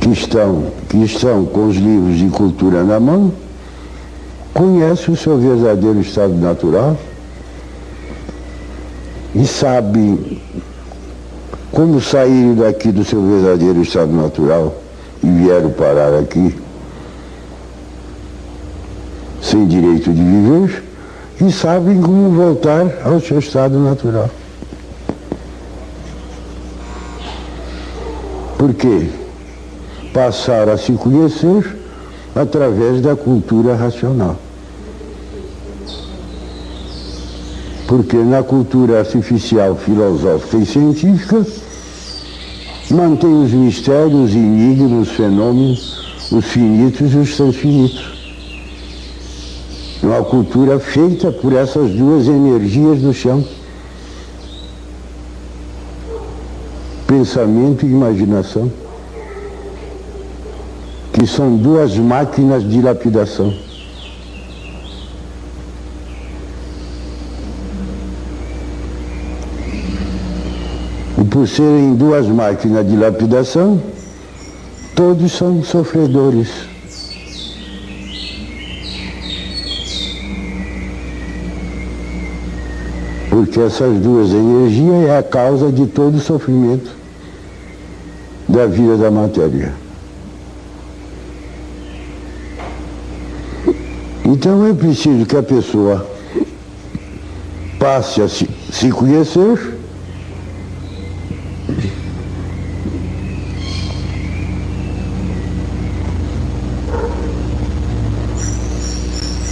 que estão com os livros de cultura na mão, conhece o seu verdadeiro estado natural e sabe como sair daqui do seu verdadeiro estado natural e vieram parar aqui sem direito de viver, e sabem como voltar ao seu estado natural. Porque passaram a se conhecer através da cultura racional. Porque na cultura artificial, filosófica e científica, mantém os mistérios, os enigmas, os fenômenos, os finitos e os transfinitos. É uma cultura feita por essas duas energias do chão. Pensamento e imaginação. Que são duas máquinas de lapidação. E por serem duas máquinas de lapidação, todos são sofredores. Porque essas duas energias é a causa de todo o sofrimento da vida da matéria. Então é preciso que a pessoa passe a se conhecer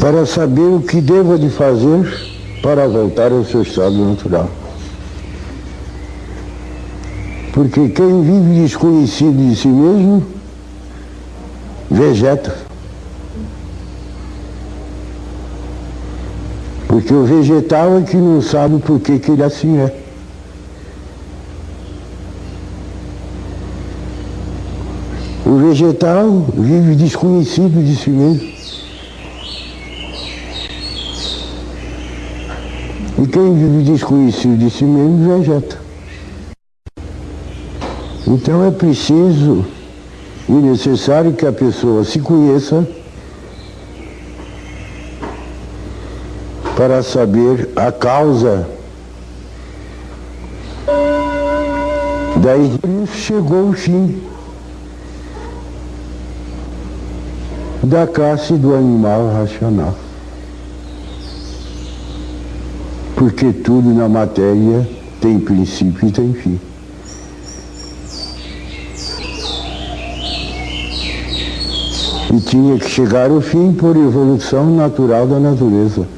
para saber o que deva de fazer para voltar ao seu estado natural. Porque quem vive desconhecido de si mesmo, vegeta. Porque o vegetal é que não sabe por que ele assim é. O vegetal vive desconhecido de si mesmo. E quem vive desconhecido de si mesmo, vegeta. Então é preciso e necessário que a pessoa se conheça para saber a causa. Daí chegou o fim da classe do animal racional. Porque tudo na matéria tem princípio e tem fim. E tinha que chegar ao fim por evolução natural da natureza.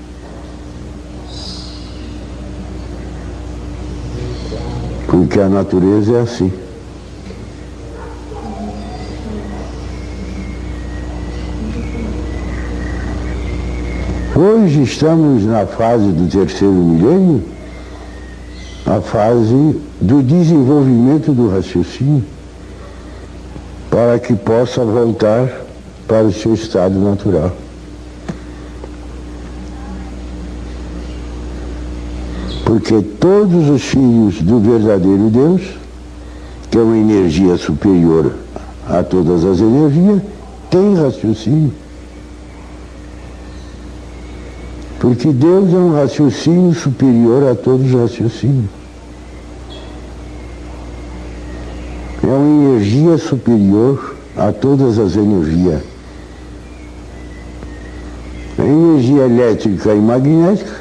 Porque a natureza é assim. Hoje estamos na fase do terceiro milênio, a fase do desenvolvimento do raciocínio, para que possa voltar para o seu estado natural. Porque todos os filhos do verdadeiro Deus, que é uma energia superior a todas as energias, têm raciocínio. Porque Deus é um raciocínio superior a todos os raciocínios. É uma energia superior a todas as energias. A energia elétrica e magnética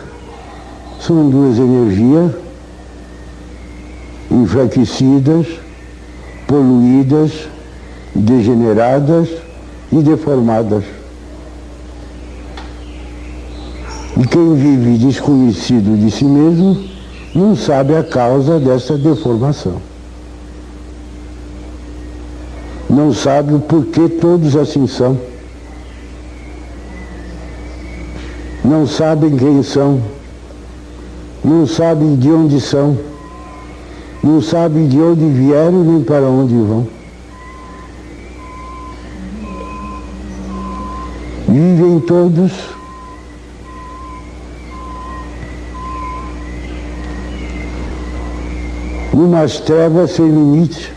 são duas energias enfraquecidas, poluídas, degeneradas e deformadas. E quem vive desconhecido de si mesmo não sabe a causa dessa deformação. Não sabe o porquê todos assim são. Não sabem quem são. Não sabem de onde são. Não sabem de onde vieram nem para onde vão. Vivem todos numas trevas sem limite,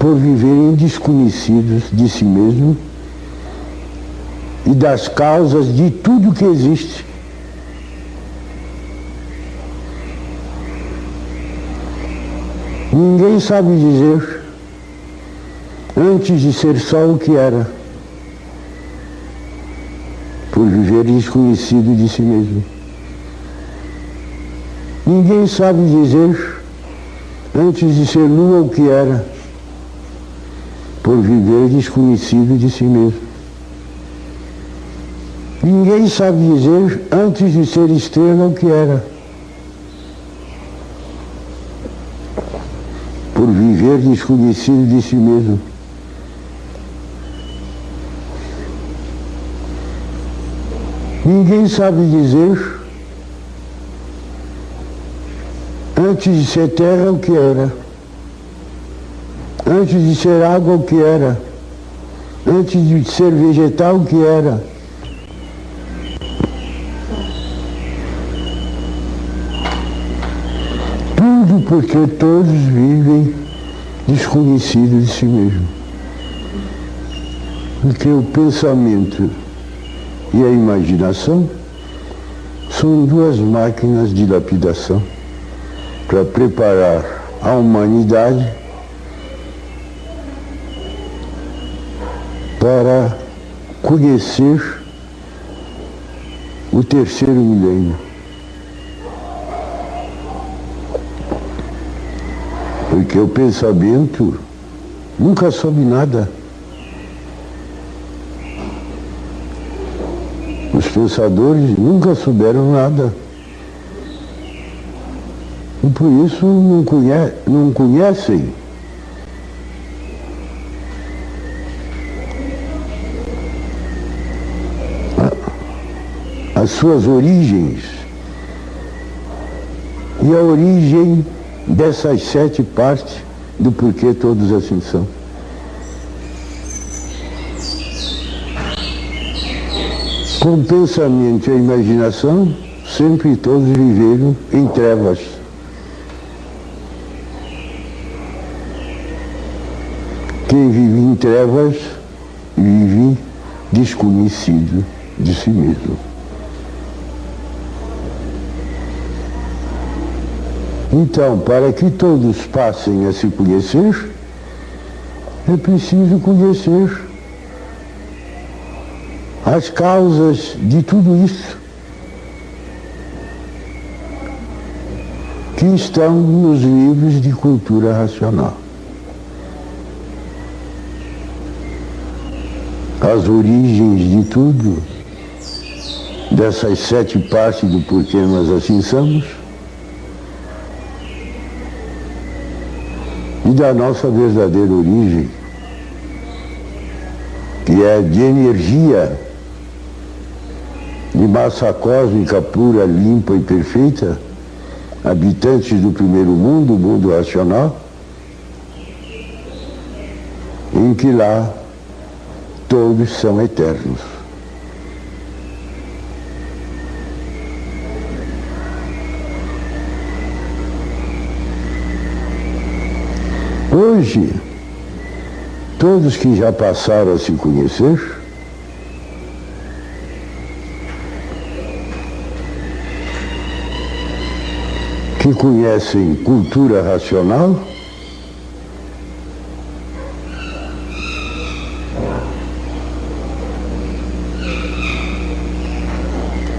por viverem desconhecidos de si mesmo e das causas de tudo que existe. Ninguém sabe dizer, antes de ser só o que era, por viver desconhecido de si mesmo. Ninguém sabe dizer, antes de ser lua o que era, por viver desconhecido de si mesmo. Ninguém sabe dizer, antes de ser estrela o que era, por viver desconhecido de si mesmo. Ninguém sabe dizer, antes de ser terra o que era, antes de ser água o que era, antes de ser vegetal o que era. Tudo porque todos vivem desconhecidos de si mesmo. Porque o pensamento e a imaginação são duas máquinas de lapidação para preparar a humanidade para conhecer o terceiro milênio. Porque o pensamento nunca soube nada. Os pensadores nunca souberam nada. E por isso não conhecem as suas origens e a origem dessas 7 partes do porquê todos assim são. Com o pensamento e a imaginação, sempre todos viveram em trevas. Quem vive em trevas, vive desconhecido de si mesmo. Então, para que todos passem a se conhecer, é preciso conhecer as causas de tudo isso que estão nos livros de cultura racional. As origens de tudo, dessas 7 partes do porquê nós assim somos, e da nossa verdadeira origem, que é de energia, de massa cósmica pura, limpa e perfeita, habitantes do primeiro mundo, o mundo racional, em que lá todos são eternos. Hoje, todos que já passaram a se conhecer, que conhecem cultura racional,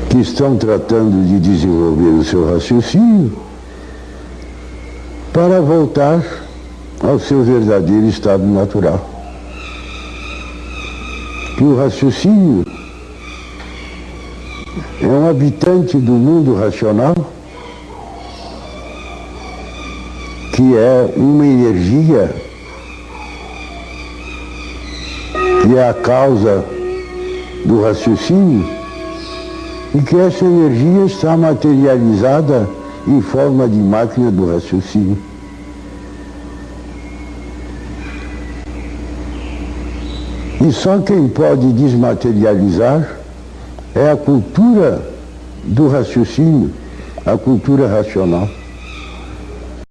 que estão tratando de desenvolver o seu raciocínio para voltar ao seu verdadeiro estado natural. Que o raciocínio é um habitante do mundo racional, que é uma energia que é a causa do raciocínio, e que essa energia está materializada em forma de máquina do raciocínio. E só quem pode desmaterializar é a cultura do raciocínio, a cultura racional.